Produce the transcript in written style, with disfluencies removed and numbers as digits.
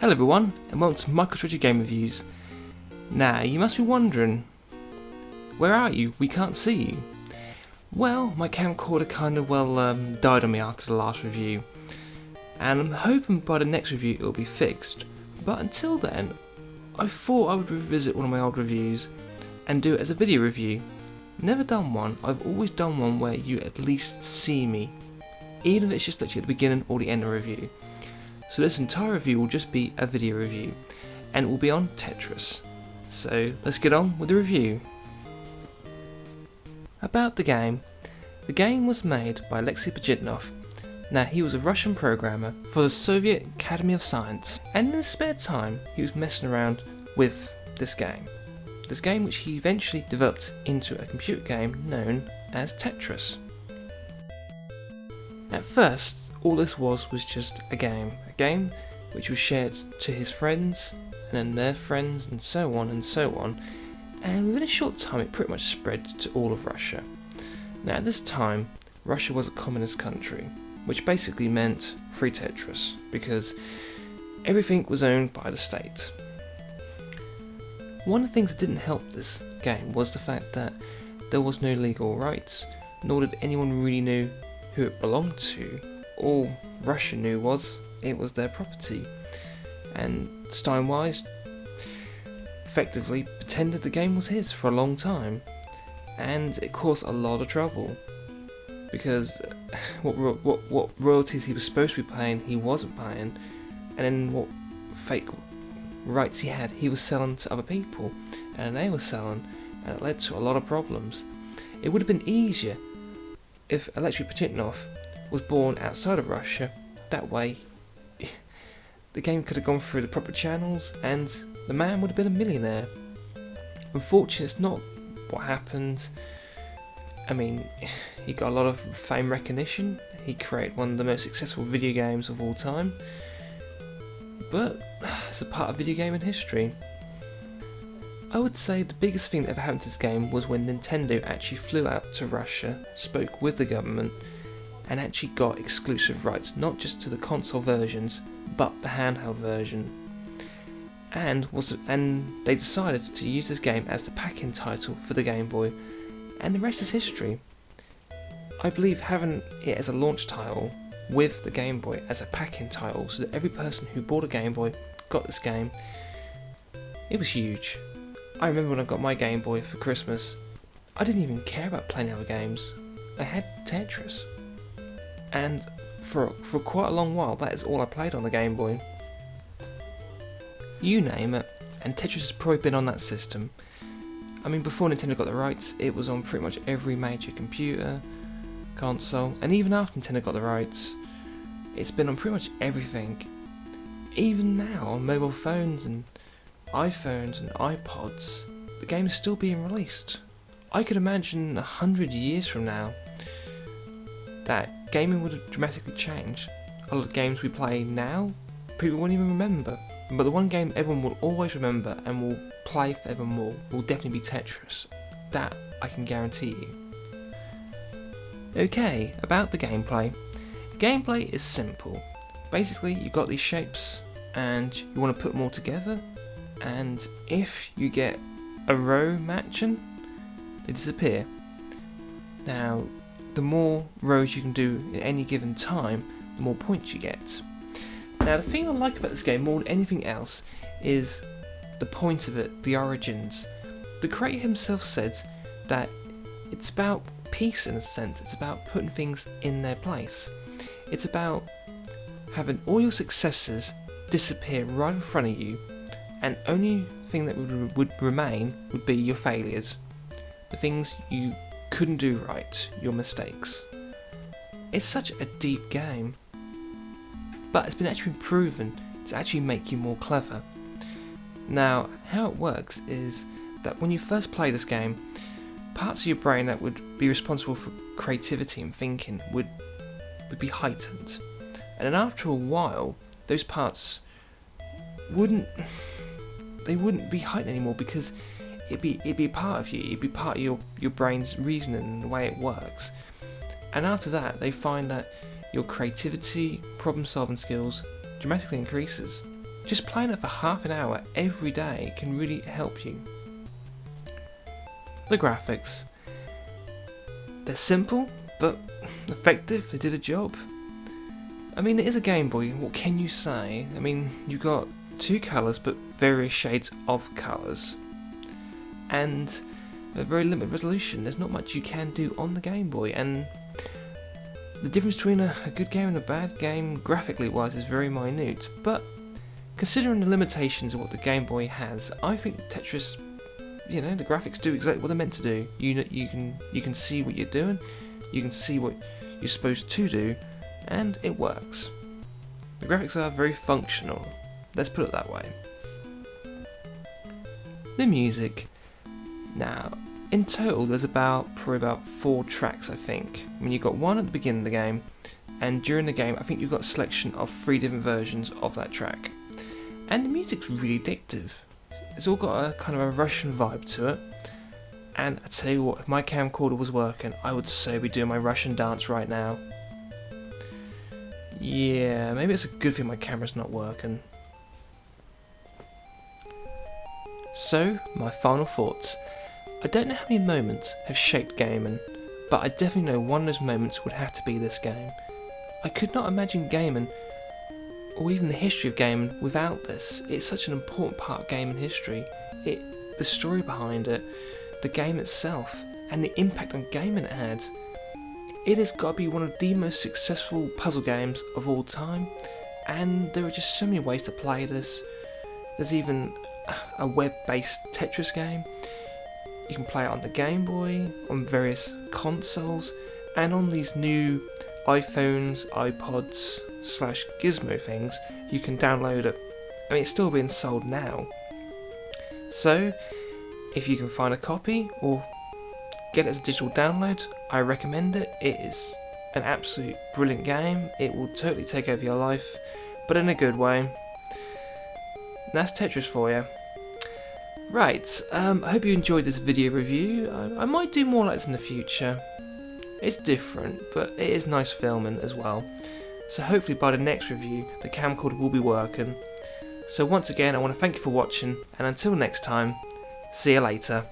Hello everyone, and welcome to Michael's Game Reviews. Now, you must be wondering, where are you? We can't see you. Well, my camcorder died on me after the last review, and I'm hoping by the next review it'll be fixed. But until then, I thought I would revisit one of my old reviews and do it as a video review. Never done one. I've always done one where you at least see me, even if it's just literally at the beginning or the end of the review. So this entire review will just be a video review, and it will be on Tetris. So let's get on with the review. About the game. The game was made by Alexei Pajitnov. Now, he was a Russian programmer for the Soviet Academy of Science, and in his spare time he was messing around with this game. This game which he eventually developed into a computer game known as Tetris. At first, all this was just a game which was shared to his friends, and then their friends, and so on and so on, and within a short time it pretty much spread to all of Russia. Now at this time, Russia was a communist country, which basically meant free Tetris, because everything was owned by the state. One of the things that didn't help this game was the fact that there was no legal rights, nor did anyone really know who it belonged to. All Russia knew was it was their property, and Steinwise effectively pretended the game was his for a long time, and it caused a lot of trouble because what royalties he was supposed to be paying he wasn't paying, and then what fake rights he was selling to other people, and they were selling, and it led to a lot of problems. It would have been easier if Alexei Pajitnov was born outside of Russia. That way the game could have gone through the proper channels and the man would have been a millionaire. Unfortunately, it's not what happened. I mean, he got a lot of fame recognition, he created one of the most successful video games of all time, but it's a part of video game in history. I would say the biggest thing that ever happened to this game was when Nintendo actually flew out to Russia, spoke with the government, and actually got exclusive rights, not just to the console versions, but the handheld version. And they decided to use this game as the pack-in title for the Game Boy, and the rest is history. I believe having it as a launch title with the Game Boy as a pack-in title, so that every person who bought a Game Boy got this game, it was huge. I remember when I got my Game Boy for Christmas, I didn't even care about playing other games. I had Tetris. And for quite a long while, that is all I played on the Game Boy. You name it, and Tetris has probably been on that system. I mean, before Nintendo got the rights, it was on pretty much every major computer, console, and even after Nintendo got the rights, it's been on pretty much everything. Even now, on mobile phones and iPhones and iPods, the game is still being released. I could imagine 100 years from now that gaming would have dramatically changed. A lot of games we play now, people won't even remember. But the one game everyone will always remember and will play forevermore will definitely be Tetris. That I can guarantee you. Okay, about the gameplay. The gameplay is simple. Basically, you've got these shapes and you want to put them all together, and if you get a row matching, they disappear. Now, the more rows you can do at any given time, the more points you get. Now, the thing I like about this game more than anything else is the point of it, the origins. The creator himself said that it's about peace in a sense. It's about putting things in their place. It's about having all your successes disappear right in front of you, and only thing that would remain would be your failures, the things you couldn't do right, your mistakes. It's such a deep game, but it's been actually proven to actually make you more clever. Now, how it works is that when you first play this game, parts of your brain that would be responsible for creativity and thinking would be heightened, and then after a while, those parts wouldn't be heightened anymore, because it'd be part of you, it'd be part of your brain's reasoning and the way it works. And after that, they find that your creativity, problem solving skills dramatically increases. just playing it for half an hour every day can really help you. The graphics. They're simple, but effective. They did a job. I mean, it is a Game Boy, what can you say? I mean, you've got two colours, but various shades of colours. And a very limited resolution. There's not much you can do on the Game Boy, and the difference between a good game and a bad game, graphically wise, is very minute. But considering the limitations of what the Game Boy has, I think Tetris, the graphics do exactly what they're meant to do. You can see what you're doing, you can see what you're supposed to do, and it works. The graphics are very functional, let's put it that way. The music. Now, in total there's probably about 4 tracks, I think. I mean, you've got one at the beginning of the game, and during the game I think you've got a selection of 3 different versions of that track. And the music's really addictive. It's all got a kind of a Russian vibe to it. And I tell you what, if my camcorder was working, I would so be doing my Russian dance right now. Yeah, maybe it's a good thing my camera's not working. So, my final thoughts. I don't know how many moments have shaped gaming, but I definitely know one of those moments would have to be this game. I could not imagine gaming, or even the history of gaming, without this. It's such an important part of gaming history. The story behind it, the game itself, and the impact on gaming it had. It has got to be one of the most successful puzzle games of all time, and there are just so many ways to play this. There's even a web-based Tetris game. You can play it on the Game Boy, on various consoles, and on these new iPhones, iPods / Gizmo things, you can download it. I mean, it's still being sold now. So, if you can find a copy or get it as a digital download, I recommend it. It is an absolute brilliant game. It will totally take over your life, but in a good way. And that's Tetris for you. Right, I hope you enjoyed this video review. I might do more like this in the future. It's different, but it is nice filming as well. So hopefully by the next review, the camcorder will be working. So once again, I want to thank you for watching, and until next time, see you later.